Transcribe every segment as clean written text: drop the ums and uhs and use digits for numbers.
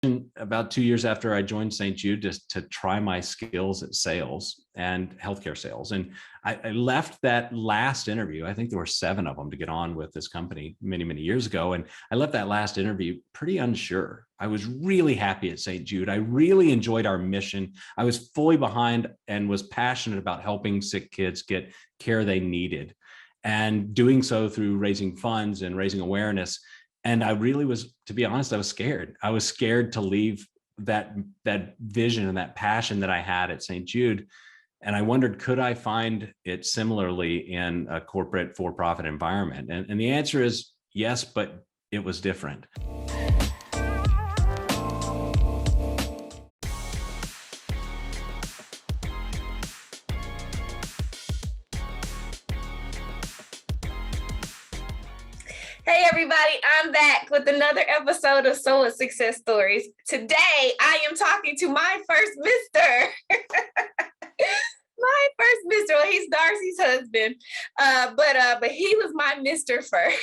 about 2 years after I joined St. Jude to try my skills at sales and healthcare sales. And I left that last interview. I think there were 7 of them to get on with this company many, many years ago. And I left that last interview pretty unsure. I was really happy at St. Jude. I really enjoyed our mission. I was fully behind and was passionate about helping sick kids get care they needed, and doing so through raising funds and raising awareness. And I really was, to be honest, I was scared. I was scared to leave that vision and that passion that I had at St. Jude. And I wondered, could I find it similarly in a corporate for-profit environment? And the answer is yes, but it was different. Hey everybody, I'm back with another episode of So What Success Stories. Today, I am talking to my first mister. My first mister. Well, he's Darci's husband, but he was my mister first.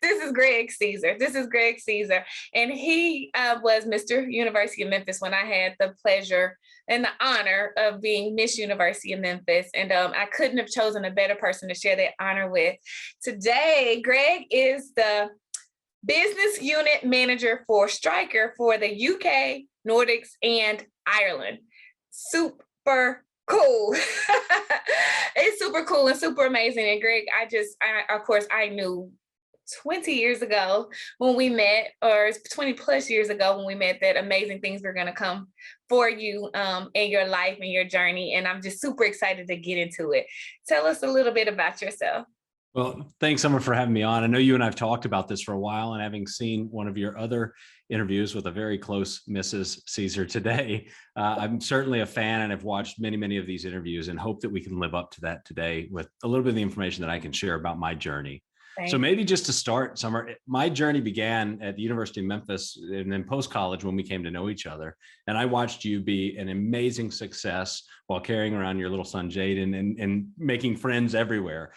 This is Greg Caesar. This is Greg Caesar, and he was Mr. University of Memphis when I had the pleasure and the honor of being Miss University of Memphis. And I couldn't have chosen a better person to share that honor with. Today, Greg is the business unit manager for Stryker for the UK, Nordics, and Ireland. Super cool. It's super cool and super amazing. And Greg, of course, I knew 20 years ago when we met, or 20 plus years ago when we met, that amazing things were going to come for you in your life and your journey. And I'm just super excited to get into it. Tell us a little bit about yourself. Well, thanks, Summer, for having me on. I know you and I've talked about this for a while, and having seen one of your other interviews with a very close Mrs. Caesar today, I'm certainly a fan and have watched many, many of these interviews and hope that we can live up to that today with a little bit of the information that I can share about my journey. So maybe just to start, Summer, my journey began at the University of Memphis and then post-college when we came to know each other. And I watched you be an amazing success while carrying around your little son, Jaden, and making friends everywhere.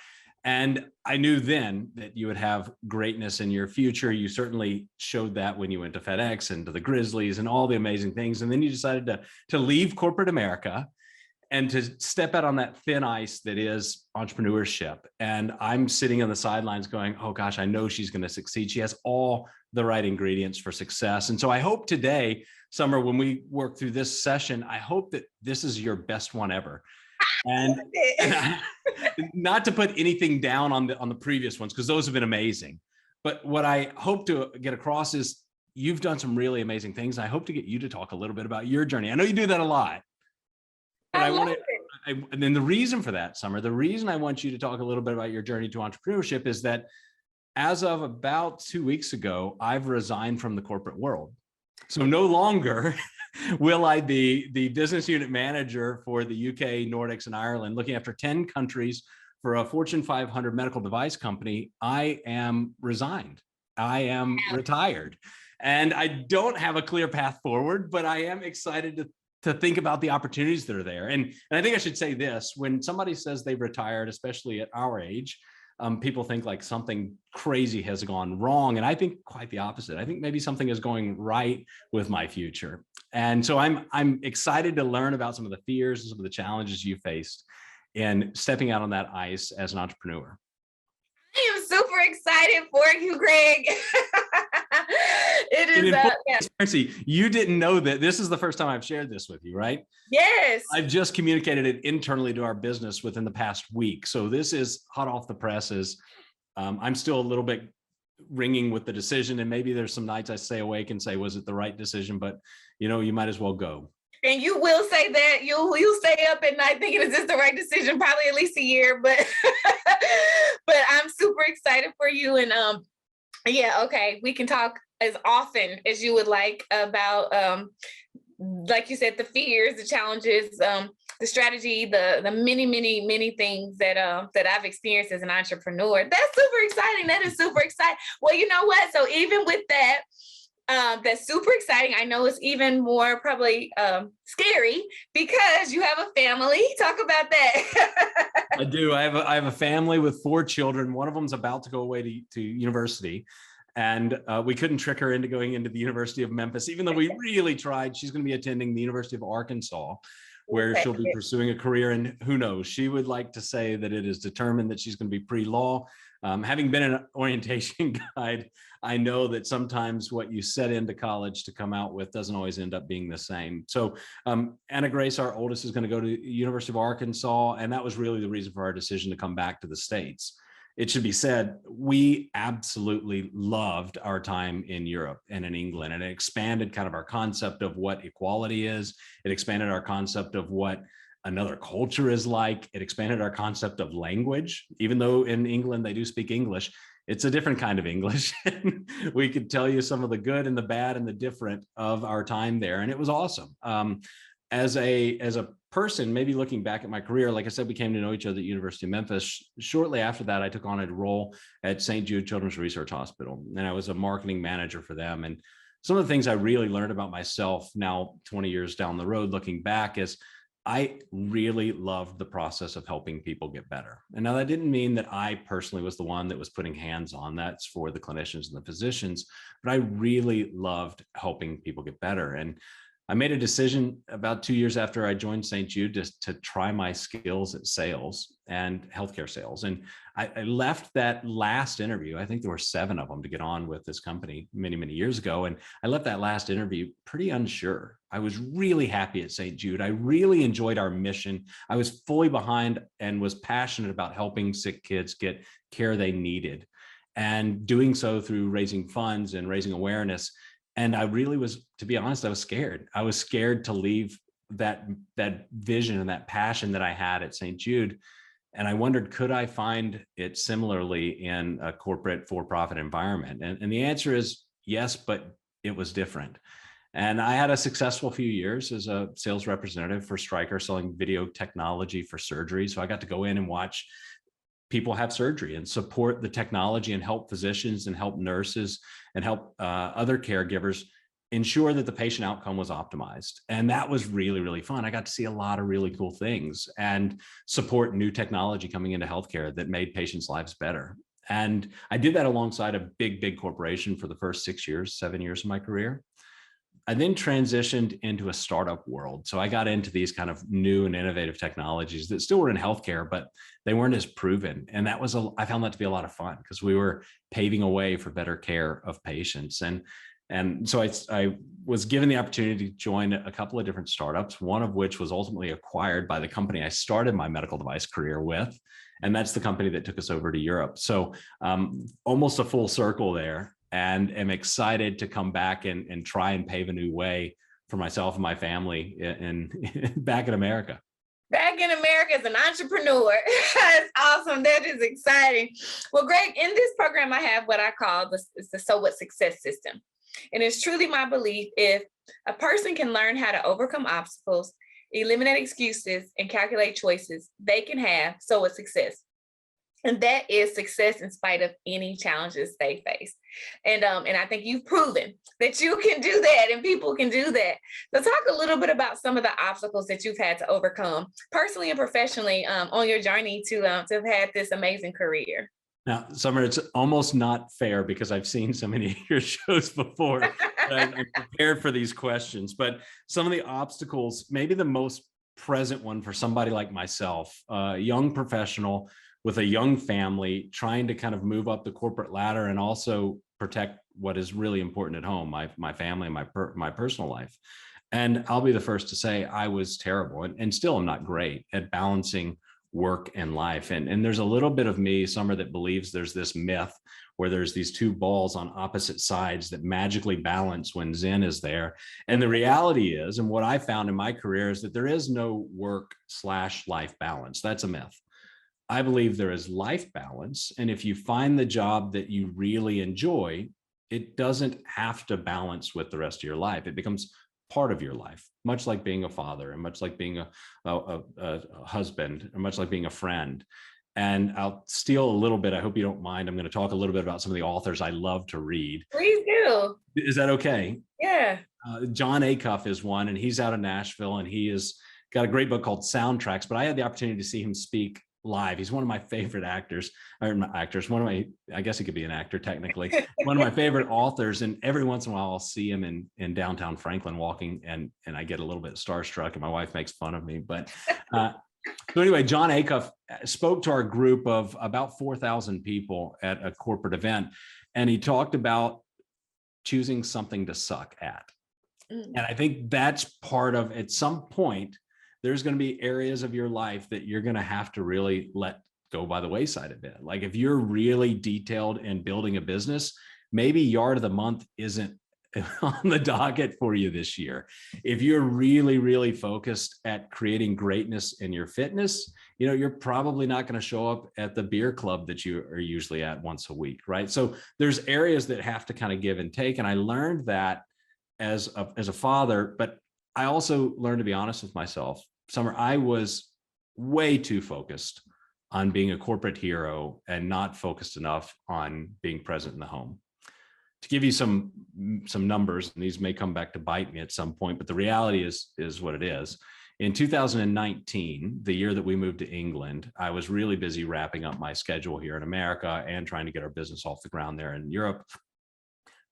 And I knew then that you would have greatness in your future. You certainly showed that when you went to FedEx and to the Grizzlies and all the amazing things. And then you decided to leave corporate America and to step out on that thin ice that is entrepreneurship. And I'm sitting on the sidelines going, oh gosh, I know she's going to succeed. She has all the right ingredients for success. And so I hope today, Summer, when we work through this session, I hope that this is your best one ever. And not to put anything down on the previous ones, because those have been amazing. But what I hope to get across is you've done some really amazing things. I hope to get you to talk a little bit about your journey. I know you do that a lot. But and then the reason for that, Summer, the reason I want you to talk a little bit about your journey to entrepreneurship is that as of about 2 weeks ago, I've resigned from the corporate world. So no longer will I be the business unit manager for the UK, Nordics, and Ireland, looking after 10 countries for a Fortune 500 medical device company. I am resigned. I am retired. And I don't have a clear path forward, but I am excited to think about the opportunities that are there. And I think I should say this: when somebody says they've retired, especially at our age, people think like something crazy has gone wrong. And I think quite the opposite. I think maybe something is going right with my future. And so I'm excited to learn about some of the fears and some of the challenges you faced in stepping out on that ice as an entrepreneur. I am super excited for you, Greg. It is Darci, you didn't know that this is the first time I've shared this with you, right? Yes. I've just communicated it internally to our business within the past week. So this is hot off the presses. I'm still a little bit ringing with the decision, and maybe there's some nights I stay awake and say, was it the right decision? But you might as well go. And you will say that you'll stay up at night thinking, is this the right decision? Probably at least a year, but but I'm super excited for you. And yeah, okay, we can talk as often as you would like about like you said, the fears, the challenges, the strategy, the many things that I've experienced as an entrepreneur. That's super exciting. That is super exciting. Well, you know what? So even with that, that's super exciting. I know it's even more probably scary because you have a family. Talk about that. I do. I have a family with 4 children. One of them's about to go away to university. And we couldn't trick her into going into the University of Memphis, even though we really tried. She's going to be attending the University of Arkansas, where she'll be pursuing a career. And who knows, she would like to say that it is determined that she's going to be pre-law. Having been an orientation guide, I know that sometimes what you set into college to come out with doesn't always end up being the same. So Anna Grace, our oldest, is going to go to the University of Arkansas. And that was really the reason for our decision to come back to the States. It should be said, we absolutely loved our time in Europe and in England, and it expanded kind of our concept of what equality is. It expanded our concept of what another culture is like. It expanded our concept of language. Even though in England they do speak English, it's a different kind of English. We could tell you some of the good and the bad and the different of our time there, and it was awesome. As a person, maybe looking back at my career, like I said, we came to know each other at the University of Memphis. Shortly after that, I took on a role at St. Jude Children's Research Hospital, and I was a marketing manager for them. And some of the things I really learned about myself now, 20 years down the road, looking back, is I really loved the process of helping people get better. And now that didn't mean that I personally was the one that was putting hands on. That's for the clinicians and the physicians, but I really loved helping people get better. And I made a decision about 2 years after I joined St. Jude to try my skills at sales and healthcare sales. And I left that last interview. I think there were 7 of them to get on with this company many, many years ago. And I left that last interview pretty unsure. I was really happy at St. Jude. I really enjoyed our mission. I was fully behind and was passionate about helping sick kids get care they needed, and doing so through raising funds and raising awareness. And I really was, to be honest, I was scared. I was scared to leave that vision and that passion that I had at St. Jude. And I wondered, could I find it similarly in a corporate for-profit environment? And the answer is yes, but it was different. And I had a successful few years as a sales representative for Stryker, selling video technology for surgery. So I got to go in and watch people have surgery and support the technology and help physicians and help nurses and help other caregivers ensure that the patient outcome was optimized. And that was really, really fun. I got to see a lot of really cool things and support new technology coming into healthcare that made patients' lives better. And I did that alongside a big, big corporation for the first 7 years of my career. I then transitioned into a startup world. So I got into these kind of new and innovative technologies that still were in healthcare, but they weren't as proven. And that was, I found that to be a lot of fun because we were paving a way for better care of patients. And so I was given the opportunity to join a couple of different startups, one of which was ultimately acquired by the company I started my medical device career with. And that's the company that took us over to Europe. So almost a full circle there. And am excited to come back and try and pave a new way for myself and my family back in America. Back in America as an entrepreneur. That's awesome. That is exciting. Well, Greg, in this program, I have what I call the So What Success System. And it's truly my belief, if a person can learn how to overcome obstacles, eliminate excuses, and calculate choices, they can have so what success. And that is success in spite of any challenges they face. And I think you've proven that you can do that and people can do that. So talk a little bit about some of the obstacles that you've had to overcome personally and professionally on your journey to have had this amazing career. Now, Summer, it's almost not fair because I've seen so many of your shows before. I'm prepared for these questions, but some of the obstacles, maybe the most present one for somebody like myself, a young professional with a young family, trying to kind of move up the corporate ladder and also protect what is really important at home, my family and my personal life. And I'll be the first to say I was terrible and still am not great at balancing work and life. And there's a little bit of me, Summer, that believes there's this myth where there's these two balls on opposite sides that magically balance when Zen is there. And the reality is, and what I found in my career, is that there is no work/life balance. That's a myth. I believe there is life balance. And if you find the job that you really enjoy, it doesn't have to balance with the rest of your life. It becomes part of your life, much like being a father and much like being a husband and much like being a friend. And I'll steal a little bit. I hope you don't mind. I'm going to talk a little bit about some of the authors I love to read. Please do. Is that okay? Yeah. John Acuff is one, and he's out of Nashville, and he has got a great book called Soundtracks. But I had the opportunity to see him speak live. He's one of my favorite actors, or not actors, one of my, I guess he could be an actor technically, one of my favorite authors. And every once in a while I'll see him in downtown Franklin walking, and I get a little bit starstruck, and my wife makes fun of me. But so anyway, Jon Acuff spoke to our group of about 4,000 people at a corporate event, and he talked about choosing something to suck at. And I think that's part of, at some point, there's going to be areas of your life that you're going to have to really let go by the wayside a bit. Like if you're really detailed in building a business, maybe yard of the month isn't on the docket for you this year. If you're really, really focused at creating greatness in your fitness, you're probably not going to show up at the beer club that you are usually at once a week, right? So there's areas that have to kind of give and take. And I learned that as a father, but I also learned to be honest with myself. Summer, I was way too focused on being a corporate hero and not focused enough on being present in the home. To give you some numbers, and these may come back to bite me at some point, but the reality is what it is. In 2019, the year that we moved to England, I was really busy wrapping up my schedule here in America and trying to get our business off the ground there in Europe.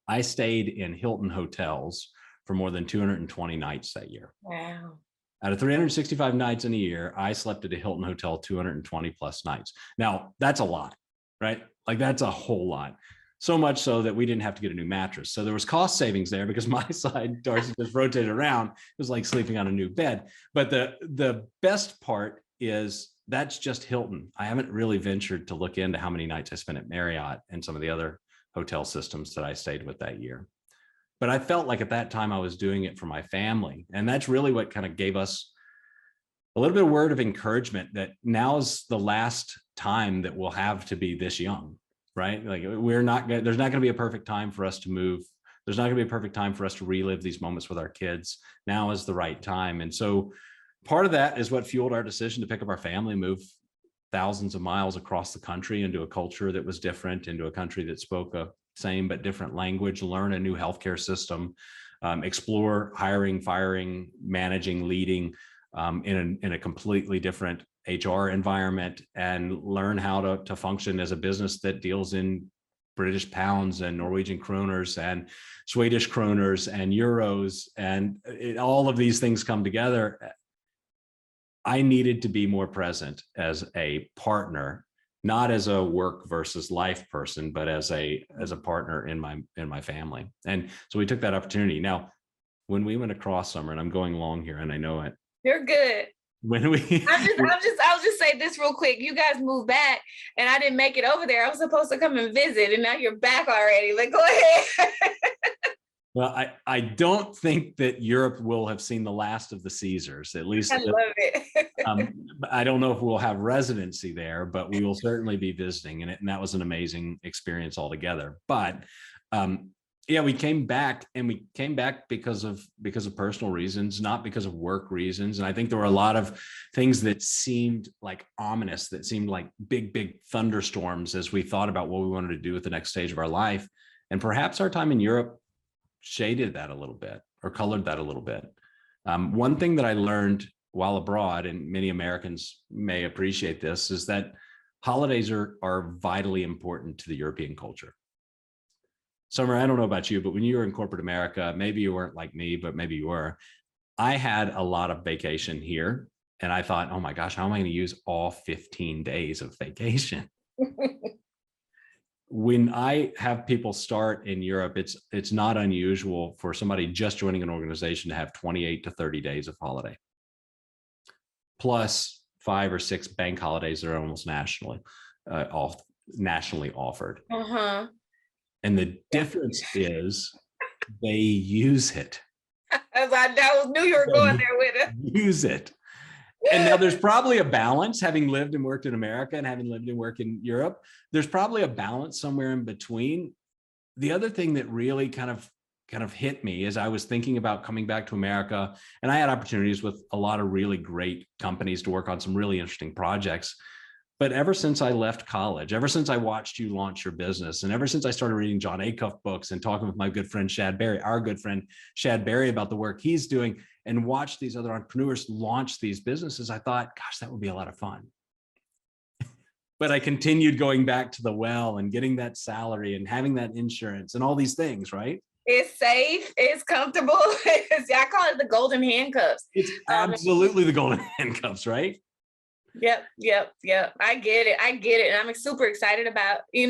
I stayed in Hilton hotels for more than 220 nights that year. Wow. Out of 365 nights in a year, I slept at a Hilton hotel 220 plus nights. Now, that's a lot, right? Like that's a whole lot. So much so that we didn't have to get a new mattress. So there was cost savings there because my side, Darci, just rotated around. It was like sleeping on a new bed. But the best part is that's just Hilton. I haven't really ventured to look into how many nights I spent at Marriott and some of the other hotel systems that I stayed with that year. But I felt like at that time I was doing it for my family. And that's really what kind of gave us a little bit of word of encouragement that now's the last time that we'll have to be this young, right? Like there's not going to be a perfect time for us to move. There's not going to be a perfect time for us to relive these moments with our kids. Now is the right time. And so part of that is what fueled our decision to pick up our family, move thousands of miles across the country into a culture that was different, into a country that spoke a same but different language, learn a new healthcare system, explore hiring, firing, managing, leading in a completely different HR environment, and learn how to function as a business that deals in British pounds and Norwegian kroners and Swedish kroners and euros, and all of these things come together. I needed to be more present as a partner, not as a work versus life person, but as a partner in my family. And so we took that opportunity. Now, when we went across Summer, and I'm going long here, and I know it. You're good. When we, I'll just say this real quick. You guys moved back, and I didn't make it over there. I was supposed to come and visit, and now you're back already. Like, go ahead. Well, I don't think that Europe will have seen the last of the Caesars, at least. I love it. I don't know if we'll have residency there, but we will certainly be visiting, and that was an amazing experience altogether. But yeah, we came back, and we came back because of personal reasons, not because of work reasons. And I think there were a lot of things that seemed like ominous, that seemed like big thunderstorms as we thought about what we wanted to do with the next stage of our life. And perhaps our time in Europe shaded that a little bit or colored that a little bit. One thing that I learned while abroad, and many Americans may appreciate this, is that holidays are vitally important to the European culture. Summer, I don't know about you, but when you were in corporate America, maybe you weren't like me, but maybe you were. I had a lot of vacation here, and I thought, oh my gosh, how am I going to use all 15 days of vacation? When I have people start in Europe, it's not unusual for somebody just joining an organization to have 28 to 30 days of holiday, plus 5 or 6 bank holidays that are almost nationally offered. Uh-huh. And the difference is they use it. As I knew you were going there with it. Use it. And now there's probably a balance, having lived and worked in America and having lived and worked in Europe, there's probably a balance somewhere in between. The other thing that really kind of hit me as I was thinking about coming back to America, and I had opportunities with a lot of really great companies to work on some really interesting projects. But ever since I left college, ever since I watched you launch your business, and ever since I started reading Jon Acuff books and talking with my good friend Shad Berry, our good friend Shad Berry, about the work he's doing, and watched these other entrepreneurs launch these businesses, I thought, gosh, that would be a lot of fun. but I continued going back to the well and getting that salary and having that insurance and all these things, right? It's safe, it's comfortable. I call it the golden handcuffs. It's absolutely the golden handcuffs, right? Yep. I get it. And I'm super excited about, and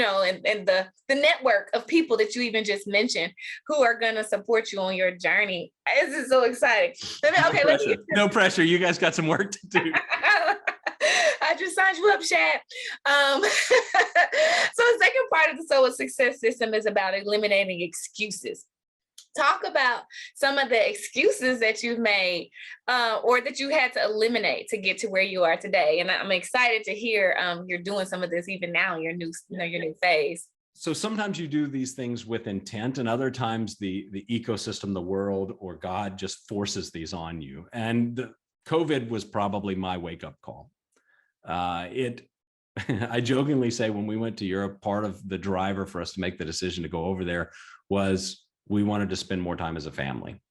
the network of people that you even just mentioned who are going to support you on your journey. This is so exciting. No pressure. You guys got some work to do. I just signed you up, Shad. So the second part of the SOA success system is about eliminating excuses. Talk about some of the excuses that you've made or that you had to eliminate to get to where you are today. And I'm excited to hear you're doing some of this even now in your new phase. So sometimes you do these things with intent, and other times the ecosystem, the world, or God just forces these on you. And COVID was probably my wake-up call. I jokingly say when we went to Europe, part of the driver for us to make the decision to go over there was we wanted to spend more time as a family.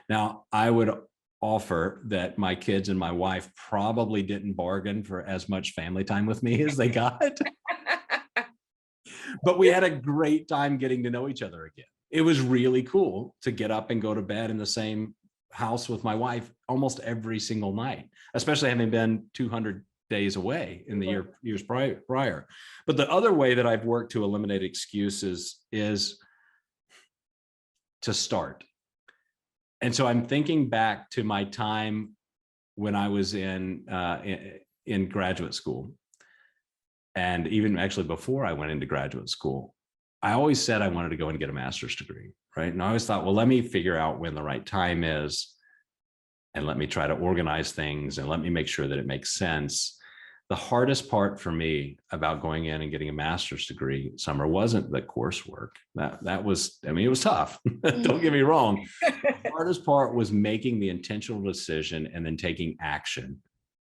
Now, I would offer that my kids and my wife probably didn't bargain for as much family time with me as they got. But we had a great time getting to know each other again. It was really cool to get up and go to bed in the same house with my wife almost every single night, especially having been 200 days away in the years prior. But the other way that I've worked to eliminate excuses is to start. And so I'm thinking back to my time when I was in graduate school. And even actually before I went into graduate school, I always said I wanted to go and get a master's degree, right? And I always thought, well, let me figure out when the right time is, and let me try to organize things, and let me make sure that it makes sense. The hardest part for me about going in and getting a master's degree, Summer, wasn't the coursework. That was, I mean, it was tough. Don't get me wrong. The hardest part was making the intentional decision and then taking action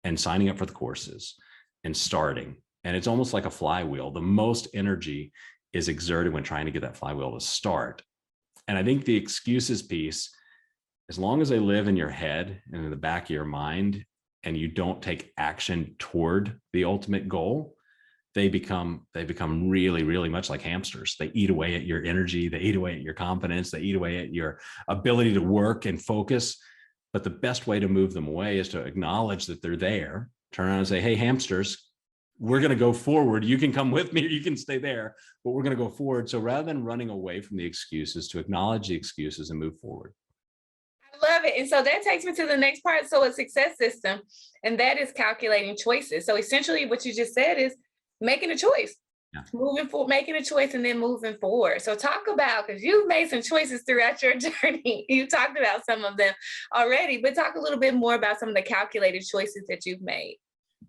and signing up for the courses and starting. And it's almost like a flywheel. The most energy is exerted when trying to get that flywheel to start. And I think the excuses piece, as long as they live in your head and in the back of your mind, and you don't take action toward the ultimate goal, they become really, really much like hamsters. They eat away at your energy. They eat away at your confidence. They eat away at your ability to work and focus. But the best way to move them away is to acknowledge that they're there, turn around and say, hey, hamsters, we're going to go forward. You can come with me or you can stay there, but we're going to go forward. So rather than running away from the excuses, to acknowledge the excuses and move forward. Love it. And so that takes me to the next part. So a success system, and that is calculating choices. So essentially what you just said is making a choice, making a choice and then moving forward. So talk about, because you've made some choices throughout your journey. You talked about some of them already, but talk a little bit more about some of the calculated choices that you've made.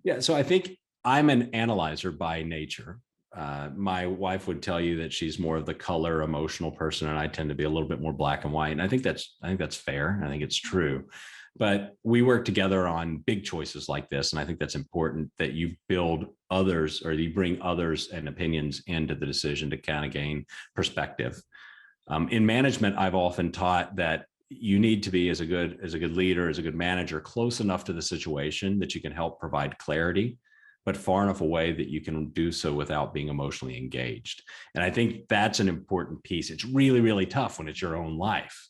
Yeah. So I think I'm an analyzer by nature. My wife would tell you that she's more of the color emotional person, and I tend to be a little bit more black and white. And I think that's fair. I think it's true. But we work together on big choices like this. And I think that's important, that you build others, or you bring others and opinions into the decision to kind of gain perspective. In management, I've often taught that you need to be, as a good leader, as a good manager, close enough to the situation that you can help provide clarity, but far enough away that you can do so without being emotionally engaged. And I think that's an important piece. It's really, really tough when it's your own life.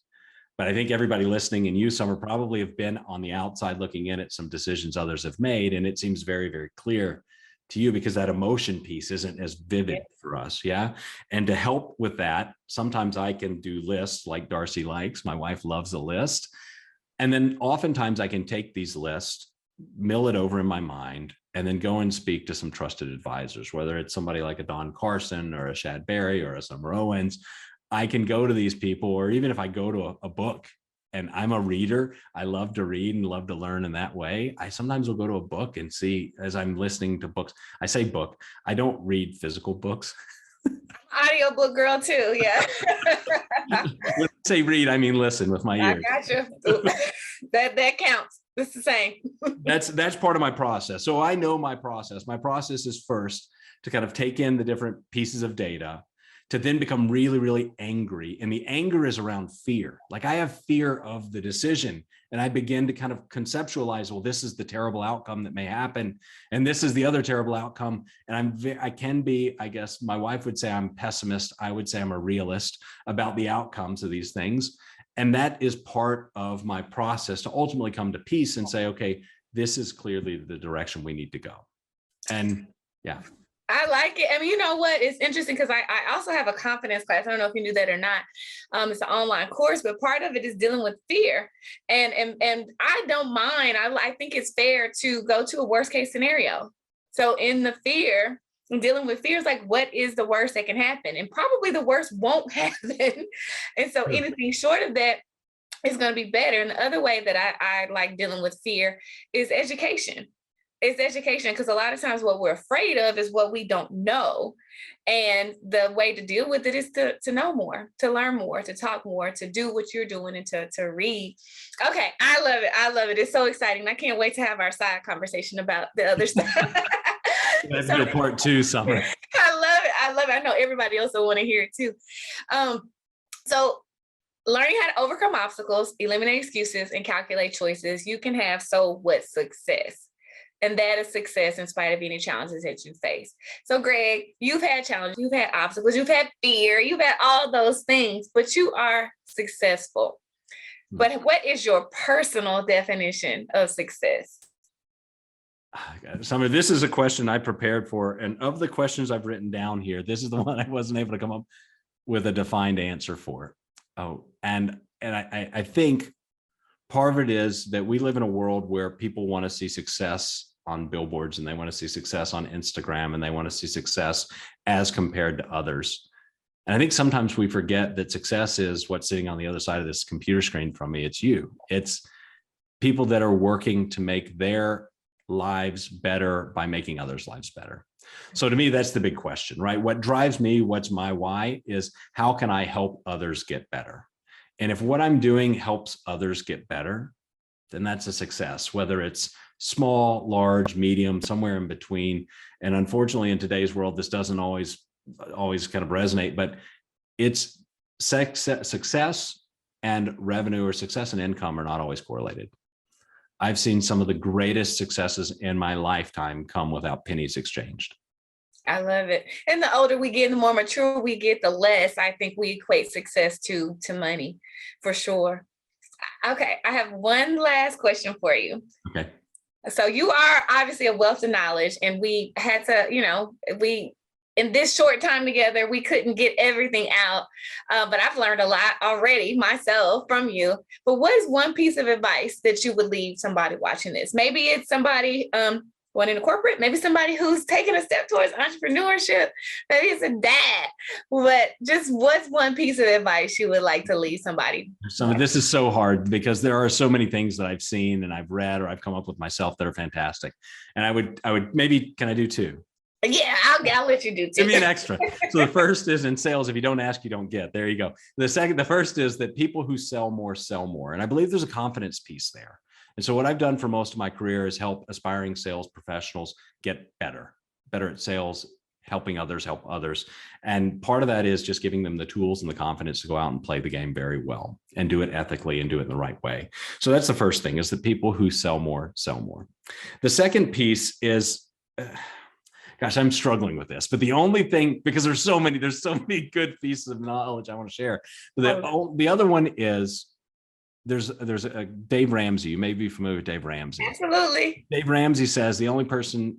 But I think everybody listening, and you, Summer, probably have been on the outside looking in at some decisions others have made. And it seems very, very clear to you because that emotion piece isn't as vivid for us. Yeah. And to help with that, sometimes I can do lists like Darci likes. My wife loves a list. And then oftentimes I can take these lists, mill it over in my mind, and then go and speak to some trusted advisors, whether it's somebody like a Don Carson or a Shad Berry or a Summer Owens. I can go to these people, or even if I go to a book, and I'm a reader, I love to read and love to learn in that way. I sometimes will go to a book and see, as I'm listening to books, I say book, I don't read physical books. Audiobook girl too, yeah. When I say read, I mean listen with my ears. I got you. That counts. It's the same. That's part of my process. So I know my process. My process is first to kind of take in the different pieces of data, to then become really, really angry. And the anger is around fear. Like I have fear of the decision. And I begin to kind of conceptualize, well, this is the terrible outcome that may happen. And this is the other terrible outcome. And I can be, I guess my wife would say I'm pessimist. I would say I'm a realist about the outcomes of these things. And that is part of my process to ultimately come to peace and say, okay, this is clearly the direction we need to go. And yeah. I like it. I mean, you know what? It's interesting because I also have a confidence class. I don't know if you knew that or not. It's an online course, but part of it is dealing with fear. And I don't mind. I think it's fair to go to a worst case scenario. So in the fear, dealing with fear is like, what is the worst that can happen? And probably the worst won't happen. And so anything short of that is going to be better. And the other way that I like dealing with fear is education. It's education, because a lot of times what we're afraid of is what we don't know. And the way to deal with it is to know more, to learn more, to talk more, to do what you're doing, and to read. Okay, I love it. I love it. It's so exciting. I can't wait to have our side conversation about the other stuff. That's your part two, Summer. I love it. I love it. I know everybody else will want to hear it too. So learning how to overcome obstacles, eliminate excuses, and calculate choices, you can have so what success. And that is success in spite of any challenges that you face. So Greg, you've had challenges, you've had obstacles, you've had fear, you've had all those things, but you are successful. But what is your personal definition of success? Summer, this is a question I prepared for. And of the questions I've written down here, this is the one I wasn't able to come up with a defined answer for. Oh, and I think part of it is that we live in a world where people want to see success on billboards, and they want to see success on Instagram, and they want to see success as compared to others. And I think sometimes we forget that success is what's sitting on the other side of this computer screen from me. It's you. It's people that are working to make their lives better by making others' lives better. So to me, that's the big question, right? What drives me, what's my why, is how can I help others get better? And if what I'm doing helps others get better, then that's a success, whether it's small, large, medium, somewhere in between. And unfortunately, in today's world, this doesn't always kind of resonate, but it's success and revenue, or success and income, are not always correlated. I've seen some of the greatest successes in my lifetime come without pennies exchanged. I love it. And the older we get, the more mature we get, the less I think we equate success to money, for sure. Okay, I have one last question for you. Okay. So you are obviously a wealth of knowledge, and we had to, in this short time together, we couldn't get everything out, but I've learned a lot already myself from you. But what is one piece of advice that you would leave somebody watching this? Maybe it's somebody going into corporate, maybe somebody who's taking a step towards entrepreneurship, maybe it's a dad, but just what's one piece of advice you would like to leave somebody? So this is so hard, because there are so many things that I've seen and I've read or I've come up with myself that are fantastic. And I would maybe, can I do two? Yeah, I'll let you do two. Give me an extra. So the first is, in sales, if you don't ask, you don't get. There you go. The first is that people who sell more sell more. And I believe there's a confidence piece there. And so what I've done for most of my career is help aspiring sales professionals get better at sales, helping others help others. And part of that is just giving them the tools and the confidence to go out and play the game very well and do it ethically and do it in the right way. So that's the first thing, is that people who sell more sell more. The second piece is, gosh, I'm struggling with this, but the only thing, because there's so many good pieces of knowledge I want to share. The other one is, there's a Dave Ramsey. You may be familiar with Dave Ramsey. Absolutely. Dave Ramsey says the only person,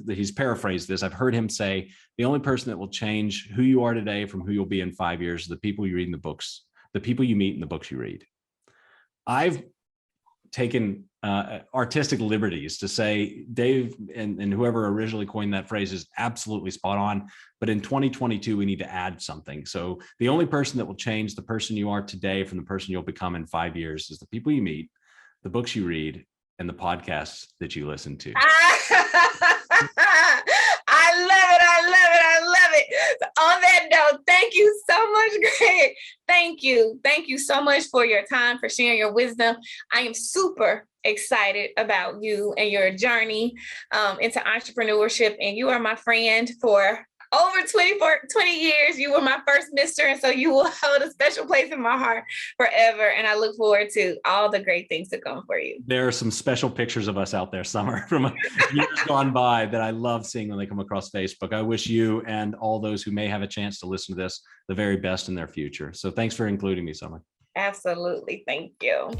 he's paraphrased this, I've heard him say, the only person that will change who you are today from who you'll be in 5 years is the people you read in the books, the people you meet in the books you read. I've taken artistic liberties to say Dave and whoever originally coined that phrase is absolutely spot on. But in 2022, we need to add something. So the only person that will change the person you are today from the person you'll become in 5 years is the people you meet, the books you read, and the podcasts that you listen to. I love it. I love it. I love it. So on that note, thank you so much, Greg. Thank you. Thank you so much for your time, for sharing your wisdom. I am super excited about you and your journey into entrepreneurship. And you are my friend for over 20 years. You were my first mister, and so you will hold a special place in my heart forever. And I look forward to all the great things to come for you. There are some special pictures of us out there, Summer, from years gone by that I love seeing when they come across Facebook. I wish you and all those who may have a chance to listen to this the very best in their future. So thanks for including me, Summer. Absolutely. Thank you.